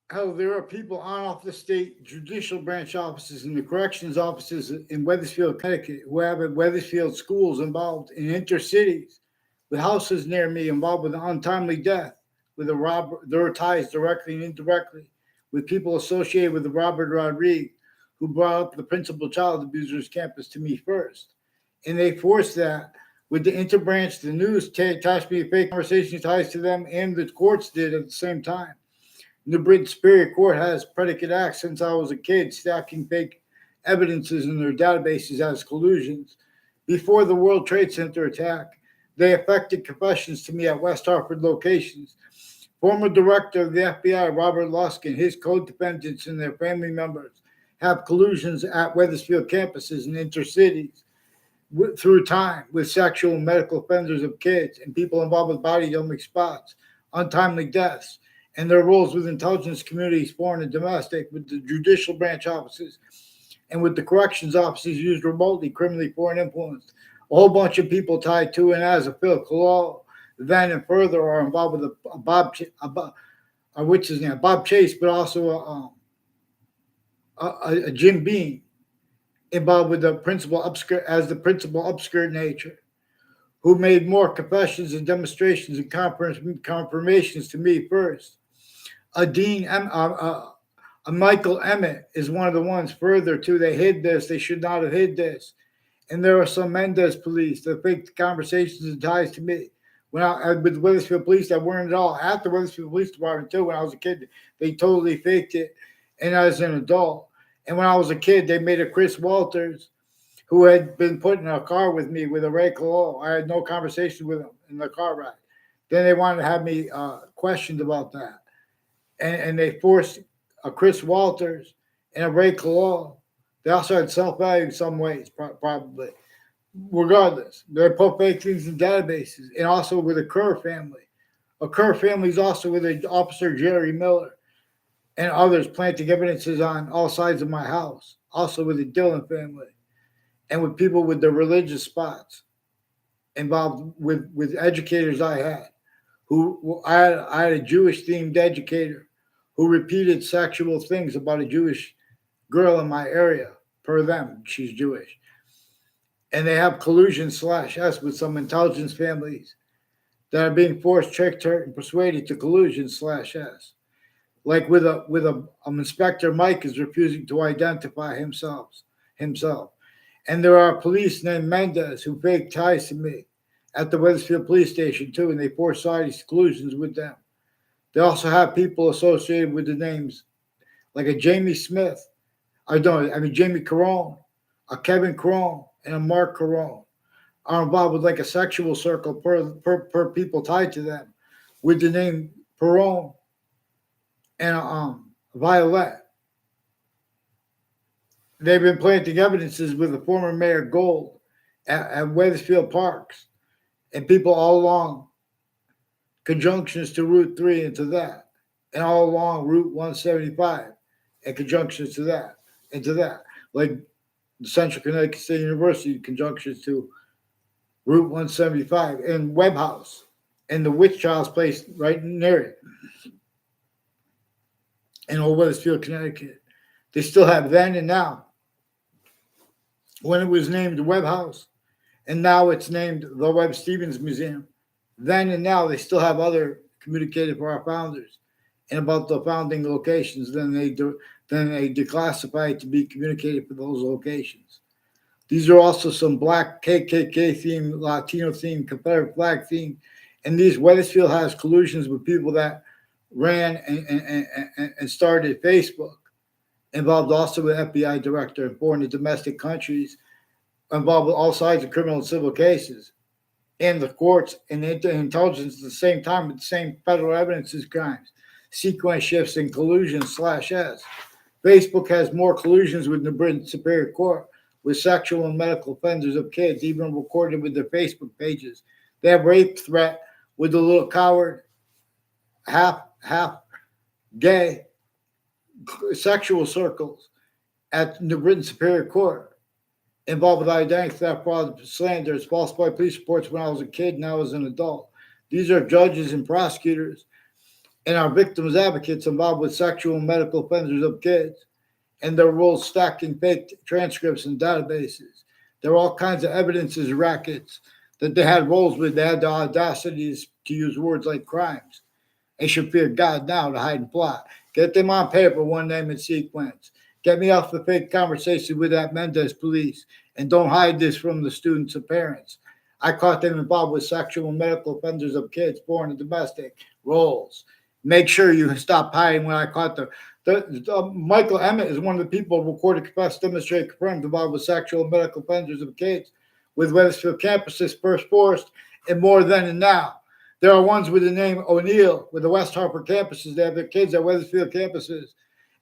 how there are people on off the state judicial branch offices and the corrections offices in Wethersfield, Connecticut, who have at Wethersfield schools involved in intercities, with houses near me involved with an untimely death, with a robber. There are ties directly and indirectly with people associated with the Robert Rodriguez, who brought up the principal child abusers campus to me first, and they forced that with the interbranch. The news attached me to fake conversation ties to them, and the courts did at the same time. New Britain Superior Court has predicate acts since I was a kid, stacking fake evidences in their databases as collusions. Before the World Trade Center attack, they effected confessions to me at West Hartford locations. Former director of the FBI, Robert Luskin, his co-defendants and their family members have collusions at Wethersfield campuses and intercities through time with sexual and medical offenders of kids and people involved with body domestic spots, untimely deaths, and their roles with intelligence communities, foreign and domestic, with the judicial branch offices, and with the corrections offices used remotely, criminally foreign influenced. A whole bunch of people tied to and as a Phil Collo, then and further are involved with a Bob, what's his name, Bob Chase, but also a Jim Beam involved with the principal upskirt as the principal upskirt nature, who made more confessions and demonstrations and confirmations to me first. A a Michael Emmett is one of the ones further too. They hid this. They should not have hid this. And there are some Mendez police that faked conversations and ties to me. When I with the Wethersfield police that weren't at all at the Wethersfield Police Department too. When I was a kid, they totally faked it, and as an adult. And when I was a kid, they made a Chris Walters, who had been put in a car with me with a Ray Colo. I had no conversation with him in the car ride. Then they wanted to have me questioned about that, and they forced a Chris Walters and a Ray Colo. They also had self value in some ways, probably. Regardless, they put fake things in databases, and also with a Kerr family. A Kerr family is also with Officer Jerry Miller and others planting evidences on all sides of my house. Also with the Dillon family and with people with the religious spots involved with educators I had. I had a Jewish themed educator who repeated sexual things about a Jewish girl in my area. Per them, she's Jewish, and they have collusion slash S with some intelligence families that are being forced, tricked, hurt, and persuaded to collusion slash S. Like with a inspector, Mike is refusing to identify himself, and there are police named Mendez who fake ties to me at the Wethersfield police station too, and they force these collusions with them. They also have people associated with the names like a Jamie Smith, Jamie Carone, a Kevin Carone, and a Mark Carone are involved with like a sexual circle per people tied to them with the name Perone and Violet. They've been planting evidences with the former Mayor Gold at Wethersfield Parks and people all along conjunctions to Route 3 and to that, and all along Route 175 and conjunctions to that and to that. Like the Central Connecticut State University conjunctions to Route 175 and Webb House and the Witch Child's place right near it in Old Wethersfield, Connecticut. They still have then and now. When it was named Webb House, and now it's named the Webb Stevens Museum. Then and now they still have other communicated for our founders and about the founding locations. Then they declassify it to be communicated for those locations. These are also some black KKK themed, Latino themed, Confederate flag themed, and these Wethersfield has collusions with people that ran and started Facebook, involved also with FBI director in foreign and domestic countries, involved with all sides of criminal and civil cases, and the courts and the intelligence at the same time with the same federal evidence as crimes, sequence shifts and collusion slash S. Facebook has more collusions with the Britain Superior Court with sexual and medical offenders of kids, even recorded with their Facebook pages. They have rape threat with the little coward, half gay sexual circles at the Britain Superior Court involved with identity theft, fraud, slanders, falsified police reports when I was a kid, now as an adult. These are judges and prosecutors and our victims advocates involved with sexual and medical offenders of kids, and their roles stacking fake transcripts and databases. There are all kinds of evidences, rackets that they had roles with. They had the audacity to use words like crimes. They should fear God now to hide and plot. Get them on paper, one name and sequence. Get me off the fake conversation with that Mendez police, and don't hide this from the students and parents. I caught them involved with sexual and medical offenders of kids, foreign and domestic roles. Make sure you stop hiding when I caught Michael Emmett is one of the people recorded, confessed, demonstrated, confirmed involved with sexual and medical offenders of kids with Wethersfield campuses, First Forest, and more then and now. There are ones with the name O'Neill with the West Harper campuses. They have their kids at Wethersfield campuses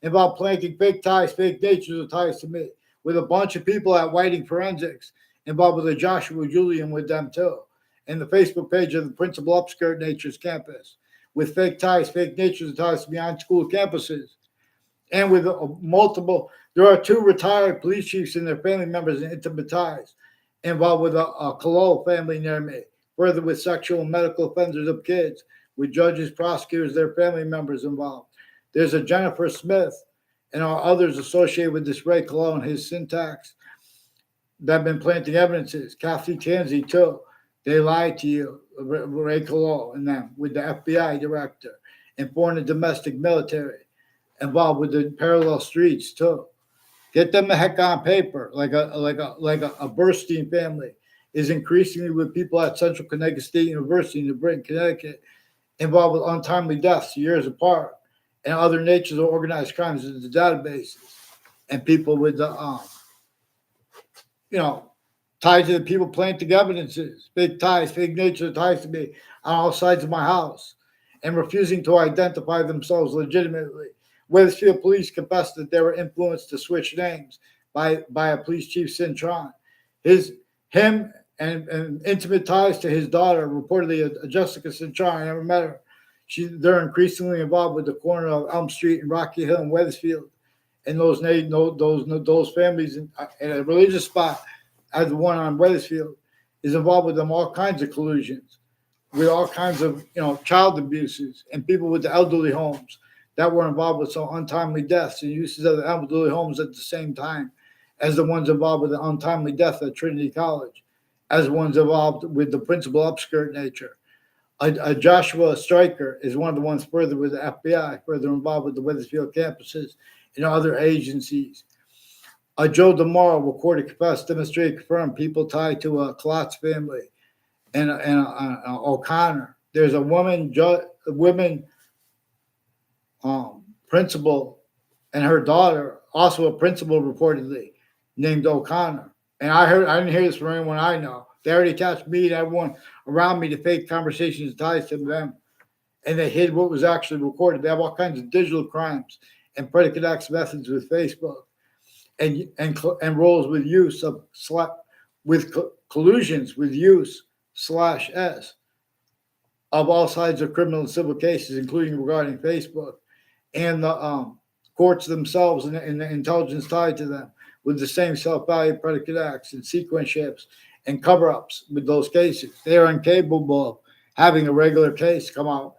involved planting fake ties, fake natures of ties to me, with a bunch of people at Whiting Forensics involved with a Joshua Julian with them too. And the Facebook page of the Principal Upskirt Natures campus with fake ties, fake natures of ties to beyond school campuses. And with multiple, there are 2 retired police chiefs and their family members in intimate ties involved with a Colo family near me. Further, with sexual and medical offenders of kids, with judges, prosecutors, their family members involved. There's a Jennifer Smith and our others associated with this Ray Colo and his syntax that have been planting evidences. Kathy Tansey, too. They lied to you, Ray Colo and them, with the FBI director and foreign and domestic military involved with the parallel streets, too. Get them the heck on paper, like a Burstein family is increasingly with people at Central Connecticut State University in New Britain, Connecticut, involved with untimely deaths years apart, and other natures of organized crimes in the databases, and people with the, tied to the people planting evidences, fake ties, fake nature ties to me on all sides of my house, and refusing to identify themselves legitimately. Wethersfield police confessed that they were influenced to switch names by a police chief, Cintron. Him and intimate ties to his daughter, reportedly Jessica Cintron. I never met her. They're increasingly involved with the corner of Elm Street and Rocky Hill and Wethersfield, and those families in a religious spot, as the one on Wethersfield, is involved with them all kinds of collusions, with all kinds of child abuses, and people with the elderly homes that were involved with some untimely deaths and uses of the elderly homes at the same time as the ones involved with the untimely death at Trinity College, as ones involved with the principal upskirt nature. A Joshua Stryker is one of the ones further with the FBI, further involved with the Wethersfield campuses and other agencies. A Joe DeMauro recorded, confessed, demonstrated, confirmed people tied to a Klotz family and O'Connor. There's a woman principal and her daughter, also a principal reportedly, named O'Connor. And I didn't hear this from anyone I know. They already attached me and everyone around me to fake conversations ties to them. And they hid what was actually recorded. They have all kinds of digital crimes and predicate acts methods with Facebook and roles with use of collusions with use /S of all sides of criminal and civil cases, including regarding Facebook, and the courts themselves and the intelligence tied to them with the same self-value predicate acts and sequence shifts and cover-ups with those cases. They are incapable of having a regular case come out,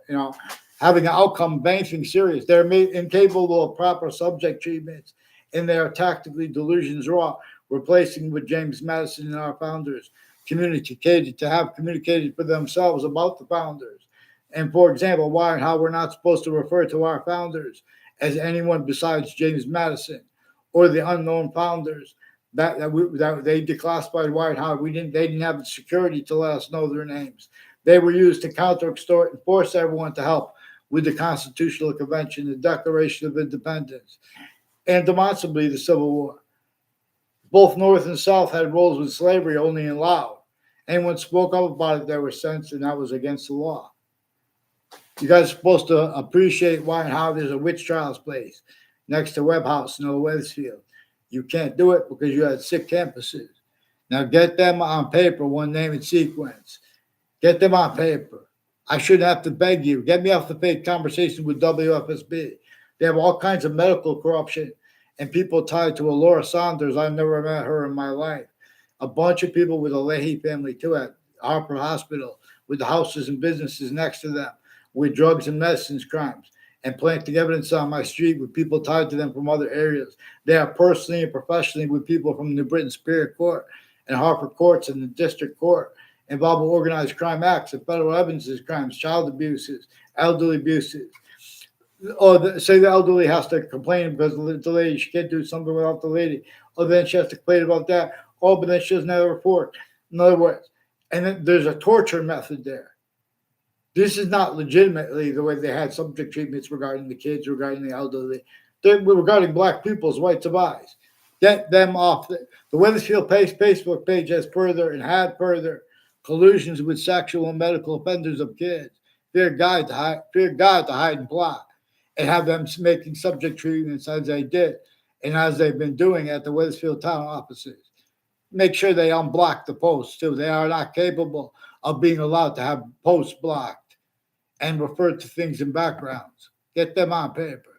having an outcome of anything serious. They're incapable of proper subject treatments, and they are tactically delusions raw, replacing what James Madison and our founders communicated for themselves about the founders. And for example, why and how we're not supposed to refer to our founders as anyone besides James Madison or the unknown founders that they declassified why and how they didn't have the security to let us know their names. They were used to counter, extort, and force everyone to help with the Constitutional Convention, the Declaration of Independence, and demonstrably the Civil War. Both North and South had roles with slavery only in loud. Anyone spoke up about it, they were censored, and that was against the law. You guys are supposed to appreciate why and how there's a witch trials place next to Webb House in Wethersfield. You can't do it because you had 6 campuses. Now get them on paper, one name and sequence. Get them on paper. I shouldn't have to beg you. Get me off the fake conversation with WFSB. They have all kinds of medical corruption and people tied to a Laura Saunders. I've never met her in my life. A bunch of people with a Leahy family too at Harper Hospital with the houses and businesses next to them, with drugs and medicines crimes and planting evidence on my street with people tied to them from other areas. They are personally and professionally with people from New Britain Superior Court and Hartford Courts and the District Court involved with organized crime acts and federal evidences crimes, child abuses, elderly abuses. Or say the elderly has to complain because the lady, she can't do something without the lady. Or then she has to complain about that. Oh, but then she doesn't have a report. In other words, and then there's a torture method there. This is not legitimately the way they had subject treatments regarding the kids, regarding the elderly, regarding black people's rights of eyes. Get them off. The Wethersfield Facebook page has further and had further collusions with sexual and medical offenders of kids. Fear God to hide and plot, and have them making subject treatments as they did and as they've been doing at the Wethersfield town offices. Make sure they unblock the posts too. They are not capable of being allowed to have posts blocked and refer to things in backgrounds. Get them on paper.